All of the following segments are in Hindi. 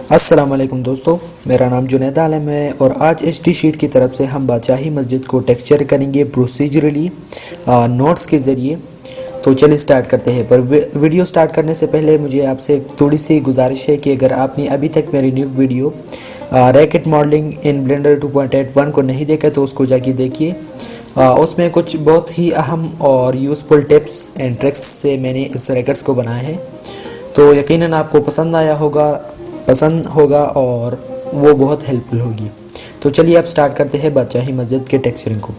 अस्सलाम वालेकुम दोस्तों, मेरा नाम जुनैद आलम है और आज एचडी शीट की तरफ से हम बादशाही मस्जिद को टेक्सचर करेंगे प्रोसीजरली नोट्स के ज़रिए। तो चलिए स्टार्ट करते हैं। पर वीडियो स्टार्ट करने से पहले मुझे आपसे थोड़ी सी गुजारिश है कि अगर आपने अभी तक मेरी new video racket modelling in Blender 2.81 को नहीं देखा तो उसको जाके देखिए। उसमें कुछ बहुत ही अहम और यूज़फुल टिप्स एंड ट्रिक्स से मैंने इस रैकेट्स को बनाया है, तो यकीनन आपको पसंद होगा और वो बहुत हेल्पफुल होगी। तो चलिए अब स्टार्ट करते हैं बादशाही मस्जिद के टेक्सचरिंग को।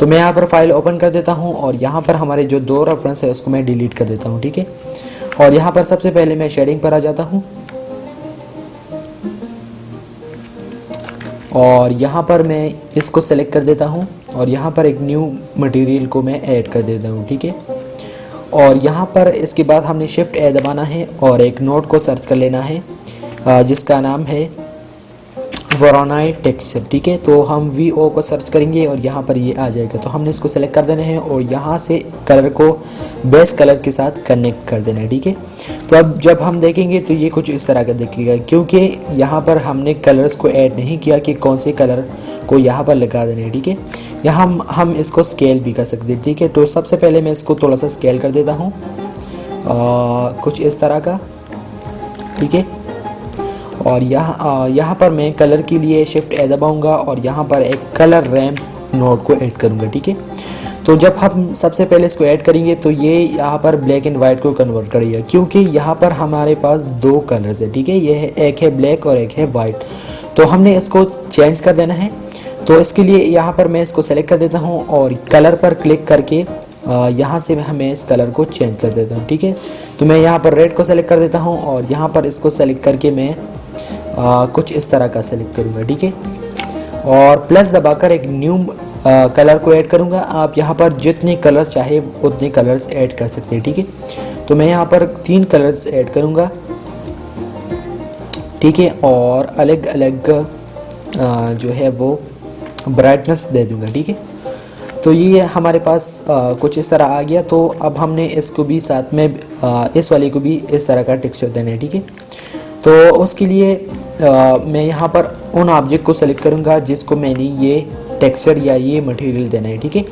तो मैं यहाँ पर फाइल ओपन कर देता हूँ और यहाँ पर हमारे जो दो रेफरेंस है उसको मैं डिलीट कर देता हूँ, ठीक है। और यहाँ पर सबसे पहले मैं शेडिंग पर आ जाता हूँ और यहाँ पर मैं इसको सेलेक्ट कर देता हूँ और यहाँ पर एक न्यू मटेरियल को मैं ऐड कर देता हूँ, ठीक है। और यहाँ पर इसके बाद हमने शिफ्ट ए दबाना है और एक नोट को सर्च कर लेना है जिसका नाम है वोरोनाइट टेक्सचर, ठीक है। तो हम VO को सर्च करेंगे और यहाँ पर ये आ जाएगा, तो हमने इसको सेलेक्ट कर देना है और यहाँ से कलर को बेस कलर के साथ कनेक्ट कर देना है, ठीक है। तो अब जब हम देखेंगे तो ये कुछ इस तरह का दिखेगा, क्योंकि यहाँ पर हमने कलर्स को ऐड नहीं किया कि कौन से कलर को यहाँ पर लगा देना है, ठीक है। यहाँ हम इसको स्केल भी कर सकते हैं, ठीक है। तो सबसे पहले मैं इसको थोड़ा सा स्केल कर देता हूँ कुछ इस तरह का, ठीक है। और यहाँ पर मैं कलर के लिए शिफ्ट ए दबाऊँगा और यहाँ पर एक कलर रैम्प नोट को ऐड करूँगा, ठीक है। तो जब हम सबसे पहले इसको ऐड करेंगे तो ये यहाँ पर ब्लैक एंड वाइट को कन्वर्ट करेगा, क्योंकि यहाँ पर हमारे पास दो कलर्स है, ठीक है। ये है, एक है ब्लैक और एक है वाइट, तो हमने इसको चेंज कर देना है। तो इसके लिए यहाँ पर मैं इसको सेलेक्ट कर देता हूँ और कलर पर क्लिक करके यहाँ से मैं इस कलर को चेंज कर देता हूँ, ठीक है। तो मैं यहाँ पर रेड को सेलेक्ट कर देता हूँ और यहाँ पर इसको सेलेक्ट करके मैं कुछ इस तरह का सेलेक्ट करूँगा, ठीक है। और प्लस दबाकर एक न्यू कलर को ऐड करूँगा। आप यहाँ पर जितने कलर्स चाहे उतने कलर्स ऐड कर सकते हैं, ठीक है। तो मैं यहाँ पर 3 कलर्स ऐड करूँगा, ठीक है। और अलग अलग जो है वो ब्राइटनेस दे दूँगा, ठीक है। तो ये हमारे पास कुछ इस तरह आ गया। तो अब हमने इसको भी साथ में इस वाले को भी इस तरह का टेक्सचर देना है, ठीक है। तो उसके लिए मैं यहाँ पर उन ऑब्जेक्ट को सेलेक्ट करूँगा जिसको मैंने ये टेक्सचर या ये मटेरियल देना है, ठीक है।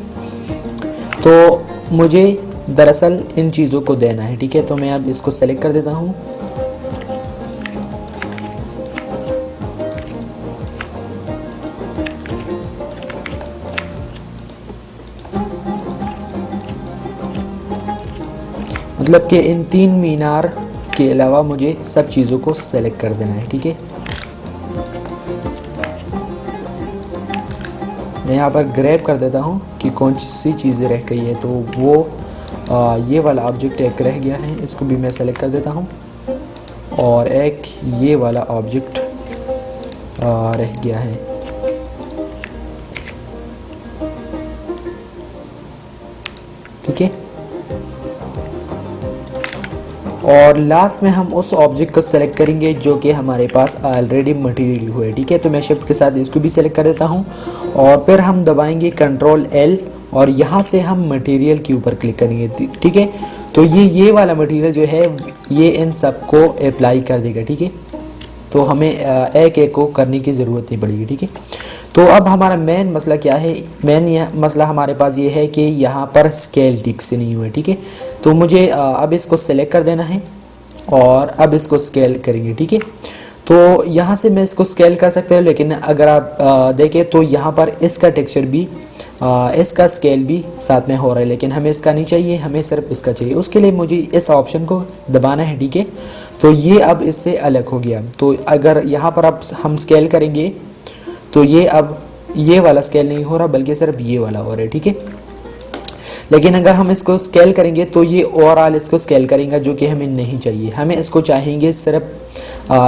तो मुझे दरअसल इन चीज़ों को देना है, ठीक है। तो मैं अब इसको सेलेक्ट कर देता हूँ मतलब कि इन 3 मीनार के अलावा मुझे सब चीज़ों को सेलेक्ट कर देना है, ठीक है। मैं यहाँ पर ग्रैब कर देता हूँ कि कौन सी चीज़ें रह गई है। तो वो ये वाला ऑब्जेक्ट एक रह गया है, इसको भी मैं सेलेक्ट कर देता हूँ। और एक ये वाला ऑब्जेक्ट रह गया है, ठीक है। और लास्ट में हम उस ऑब्जेक्ट को सेलेक्ट करेंगे जो कि हमारे पास ऑलरेडी मटेरियल हुआ है, ठीक है। तो मैं शिफ्ट के साथ इसको भी सेलेक्ट कर देता हूँ और फिर हम दबाएंगे कंट्रोल L और यहाँ से हम मटेरियल के ऊपर क्लिक करेंगे, ठीक है। तो ये वाला मटेरियल जो है ये इन सबको अप्लाई कर देगा, ठीक है। तो हमें एक एक को करने की ज़रूरत नहीं पड़ेगी, ठीक है। तो अब हमारा मेन मसला क्या है? मसला हमारे पास ये है कि यहाँ पर स्केल ठीक से नहीं हुआ है, ठीक है। तो मुझे अब इसको सेलेक्ट कर देना है और अब इसको स्केल करेंगे, ठीक है। तो यहाँ से मैं इसको स्केल कर सकते हैं, लेकिन अगर आप देखें तो यहाँ पर इसका टेक्सचर भी इसका स्केल भी साथ में हो रहा है, लेकिन हमें इसका नहीं चाहिए, हमें सिर्फ इसका चाहिए। उसके लिए मुझे इस ऑप्शन को दबाना है, ठीक है। तो ये अब इससे अलग हो गया। तो अगर यहाँ पर अब हम स्केल करेंगे तो ये अब ये वाला स्केल नहीं हो रहा बल्कि सिर्फ ये वाला हो रहा है, ठीक है। लेकिन अगर हम इसको स्केल करेंगे तो ये ओवरऑल इसको स्केल करेंगे, जो कि हमें नहीं चाहिए। हमें इसको चाहेंगे सिर्फ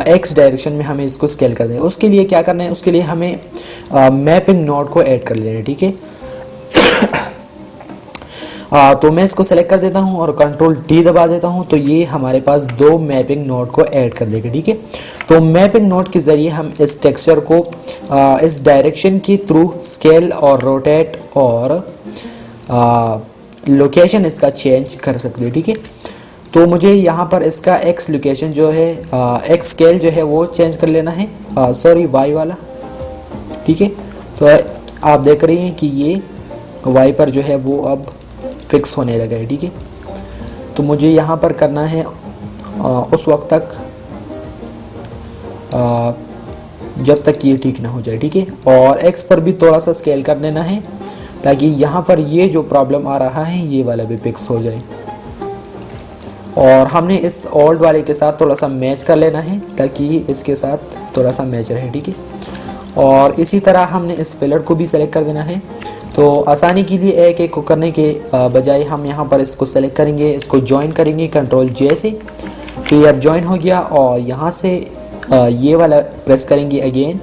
एक्स डायरेक्शन में हमें इसको स्केल कर दें। उसके लिए क्या करना है? उसके लिए हमें मैपिंग नोड को ऐड कर लेना है, ठीक है। तो मैं इसको सेलेक्ट कर देता हूँ और कंट्रोल T दबा देता हूँ, तो ये हमारे पास 2 मैपिंग नोड को ऐड कर देगा, ठीक है। तो मैपिंग नोड के ज़रिए हम इस टेक्सचर को इस डायरेक्शन के थ्रू स्केल और रोटेट और लोकेशन इसका चेंज कर सकते हैं, ठीक है। तो मुझे यहाँ पर इसका एक्स लोकेशन जो है, एक्स स्केल जो है वो चेंज कर लेना है, सॉरी वाई वाला, ठीक है। तो आप देख रही हैं कि ये वाई पर जो है वो अब फिक्स होने लगा है, ठीक है। तो मुझे यहाँ पर करना है उस वक्त तक जब तक ये ठीक ना हो जाए, ठीक है। और एक्स पर भी थोड़ा सा स्केल कर देना है ताकि यहाँ पर ये जो प्रॉब्लम आ रहा है ये वाला भी फिक्स हो जाए। और हमने इस ओल्ड वाले के साथ थोड़ा सा मैच कर लेना है ताकि इसके साथ थोड़ा सा मैच रहे, ठीक है। और इसी तरह हमने इस फिलर को भी सेलेक्ट कर देना है। तो आसानी के लिए एक एक को करने के बजाय हम यहाँ पर इसको सेलेक्ट करेंगे, इसको ज्वाइन करेंगे कंट्रोल जे से, तो ये अब ज्वाइन हो गया। और यहाँ से ये वाला प्रेस करेंगे अगेन,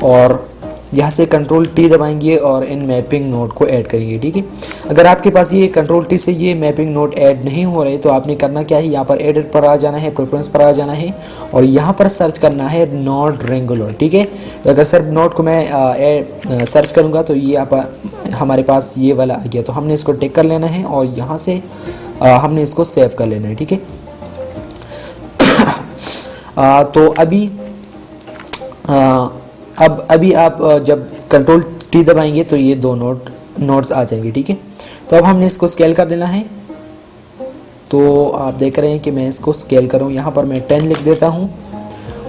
और यहाँ से कंट्रोल टी दबाएंगे और इन मैपिंग नोड को ऐड करेंगे, ठीक है। अगर आपके पास ये कंट्रोल टी से ये मैपिंग नोड ऐड नहीं हो रहे तो आपने करना क्या है, यहाँ पर एडिट पर आ जाना है, प्रेफरेंस पर आ जाना है और यहाँ पर सर्च करना है नोड रेंगुलर, ठीक है। तो अगर सिर्फ नोड को मैं सर्च करूँगा तो ये हमारे पास ये वाला आ गया। तो हमने इसको टिक कर लेना है और यहाँ से हमने इसको सेव कर लेना है, ठीक है। तो अभी आप जब कंट्रोल टी दबाएंगे तो ये दो नोड्स आ जाएंगे, ठीक है। तो अब हमने इसको स्केल कर देना है। तो आप देख रहे हैं कि मैं इसको स्केल करूँ, यहाँ पर मैं 10 लिख देता हूँ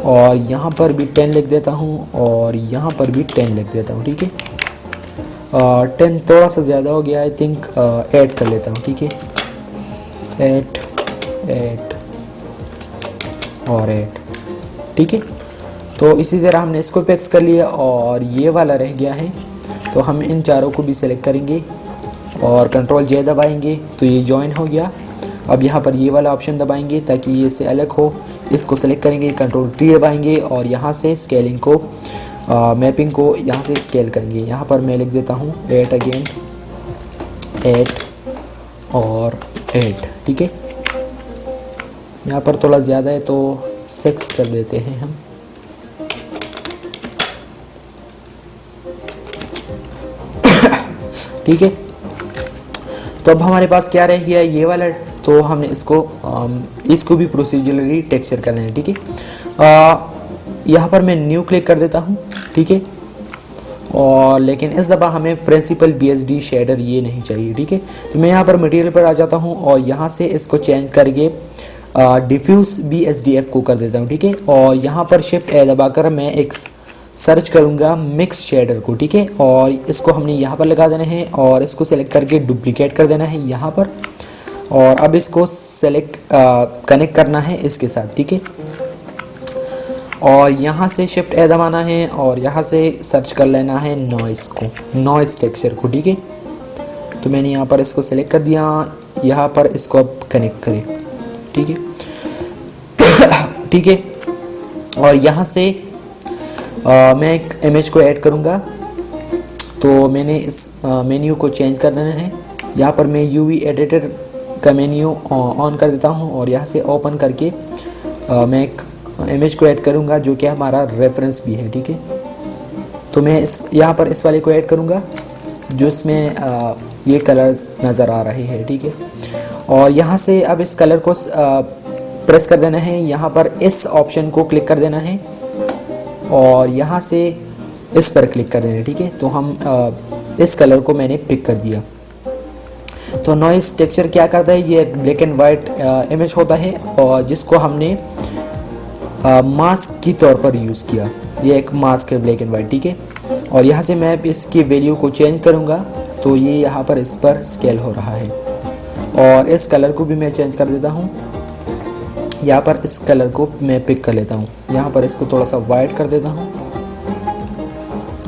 और यहाँ पर भी 10 लिख देता हूँ और यहाँ पर भी 10 लिख देता हूँ, ठीक है। 10 थोड़ा सा ज़्यादा हो गया, आई थिंक ऐड कर लेता हूँ, ठीक है। 8 और 8, ठीक है। तो इसी तरह हमने इसको फिक्स कर लिया और ये वाला रह गया है। तो हम इन चारों को भी सेलेक्ट करेंगे और कंट्रोल जे दबाएंगे तो ये ज्वाइन हो गया। अब यहाँ पर ये वाला ऑप्शन दबाएंगे ताकि ये से अलग हो, इसको सेलेक्ट करेंगे, कंट्रोल टी दबाएंगे और यहाँ से स्केलिंग को मैपिंग को यहाँ से स्केल करेंगे। यहाँ पर मैं लिख देता हूँ 8 अगेन, 8 और 8, ठीक है। यहाँ पर थोड़ा ज़्यादा है तो 6 कर देते हैं हम, ठीक है। तो अब हमारे पास क्या रह गया ये वाला, तो हमने इसको भी प्रोसीजरली टेक्सचर करना है, ठीक है। यहाँ पर मैं न्यू क्लिक कर देता हूँ, ठीक है। और लेकिन इस दफ़ा हमें प्रिंसिपल BSD शेडर ये नहीं चाहिए, ठीक है। तो मैं यहाँ पर मटेरियल पर आ जाता हूँ और यहाँ से इसको चेंज करके डिफ्यूज BSDF को कर देता हूँ, ठीक है। और यहाँ पर शिफ्ट ए दबाकर मैं एक सर्च करूँगा मिक्स शेडर को, ठीक है। और इसको हमने यहाँ पर लगा देना है और इसको सेलेक्ट करके डुप्लीकेट कर देना है यहाँ पर। और अब इसको कनेक्ट करना है इसके साथ, ठीक है। और यहाँ से शिफ्ट ए दबाना है और यहाँ से सर्च कर लेना है नॉइस टेक्सचर को, ठीक है। तो मैंने यहाँ पर इसको सेलेक्ट कर दिया, यहाँ पर इसको अब कनेक्ट करें, ठीक है, ठीक है। और यहाँ से मैं एक इमेज को ऐड करूँगा। तो मैंने इस मेन्यू को चेंज कर देना है। यहाँ पर मैं UV एडिटर का मेन्यू ऑन कर देता हूँ और यहाँ से ओपन करके मैं एक इमेज को ऐड करूँगा जो कि हमारा रेफरेंस भी है, ठीक है। तो मैं यहाँ पर इस वाले को ऐड करूँगा जो इसमें ये कलर्स नज़र आ रहे हैं, ठीक है। और यहाँ से अब इस कलर को प्रेस कर देना है, यहाँ पर इस ऑप्शन को क्लिक कर देना है और यहाँ से इस पर क्लिक कर देना है, ठीक है। तो हम इस कलर को मैंने पिक कर दिया। तो नॉइस टेक्सचर क्या करता है, ये ब्लैक एंड वाइट इमेज होता है और जिसको हमने मास्क की तौर पर यूज़ किया। ये एक मास्क है ब्लैक एंड वाइट, ठीक है। और यहाँ से मैं इसकी वैल्यू को चेंज करूँगा तो ये यहाँ पर इस पर स्केल हो रहा है। और इस कलर को भी मैं चेंज कर देता हूँ, यहाँ पर इस कलर को मैं पिक कर लेता हूँ, यहाँ पर इसको थोड़ा सा वाइट कर देता हूँ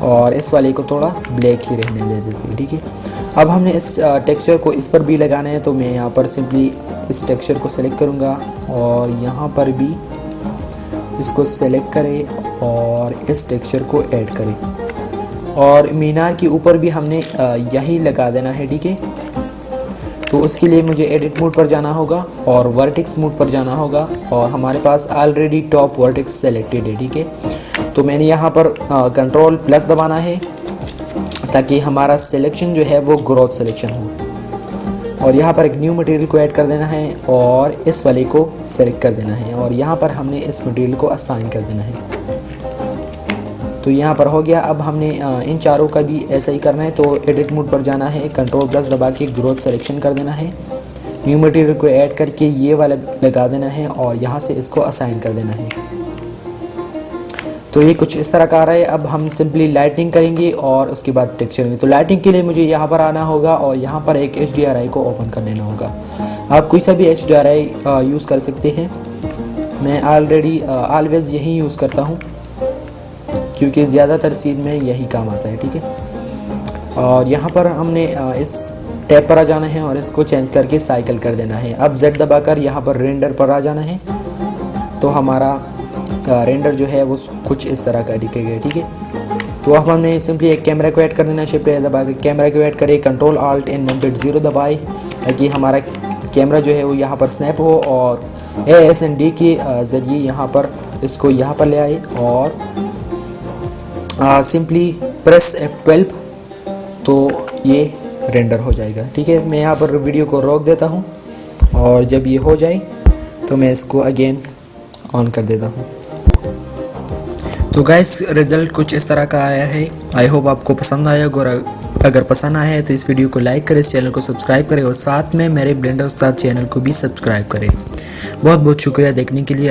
और इस वाले को थोड़ा ब्लैक ही रहने दे देते हैं, ठीक है। अब हमने इस टेक्सचर को इस पर भी लगाना है तो मैं यहाँ पर सिंपली इस टेक्सचर को सेलेक्ट करूँगा और यहाँ पर भी इसको सेलेक्ट करें और इस टेक्सचर को ऐड करें। और मीनार के ऊपर भी हमने यही लगा देना है, ठीक है। तो उसके लिए मुझे एडिट मोड पर जाना होगा और वर्टेक्स मोड पर जाना होगा और हमारे पास ऑलरेडी टॉप वर्टेक्स सेलेक्टेड है, ठीक है। तो मैंने यहाँ पर कंट्रोल प्लस दबाना है ताकि हमारा सिलेक्शन जो है वो ग्रोथ सिलेक्शन हो। और यहाँ पर एक न्यू मटेरियल को ऐड कर देना है और इस वाले को सेलेक्ट कर देना है और यहाँ पर हमने इस मटेरियल को असाइन कर देना है। तो यहाँ पर हो गया। अब हमने इन चारों का भी ऐसा ही करना है। तो एडिट मोड पर जाना है, कंट्रोल+ दबा के ग्रोथ सिलेक्शन कर देना है, न्यू मटेरियल को ऐड करके ये वाला लगा देना है और यहाँ से इसको असाइन कर देना है। तो ये कुछ इस तरह का आ रहा है। अब हम सिंपली लाइटिंग करेंगे और उसके बाद टेक्सचर में। तो लाइटिंग के लिए मुझे यहाँ पर आना होगा और यहाँ पर एक HDRI को ओपन कर लेना होगा। आप कोई सा भी HDRI यूज़ कर सकते हैं। मैं ऑलवेज़ यही यूज़ करता हूँ क्योंकि ज़्यादातर सीन में यही काम आता है, ठीक है। और यहाँ पर हमने इस टैब पर आ जाना है और इसको चेंज करके साइकिल कर देना है। अब Z दबाकर यहाँ पर रेंडर पर आ जाना है। तो हमारा रेंडर जो है वो कुछ इस तरह का दिखेगा, ठीक है। तो अब हमने सिंपली एक कैमरा को ऐड कर देना है, शिफ्ट दबा के कैमरा को ऐड करें, कंट्रोल ऑल्ट एंड नंबर 0 दबाए ताकि हमारा कैमरा जो है वो यहाँ पर स्नैप हो और ASND के ज़रिए यहाँ पर इसको यहाँ पर ले आए और सिंपली प्रेस F12 तो ये रेंडर हो जाएगा, ठीक है। मैं यहाँ पर वीडियो को रोक देता हूँ और जब ये हो जाए तो मैं इसको अगेन ऑन कर देता हूँ। तो गाइस रिज़ल्ट कुछ इस तरह का आया है। आई होप आपको पसंद आया होगा। अगर पसंद आया है तो इस वीडियो को लाइक करें, इस चैनल को सब्सक्राइब करें और साथ में मेरे ब्लेंडर उस्ताद चैनल को भी सब्सक्राइब करें। बहुत बहुत शुक्रिया देखने के लिए।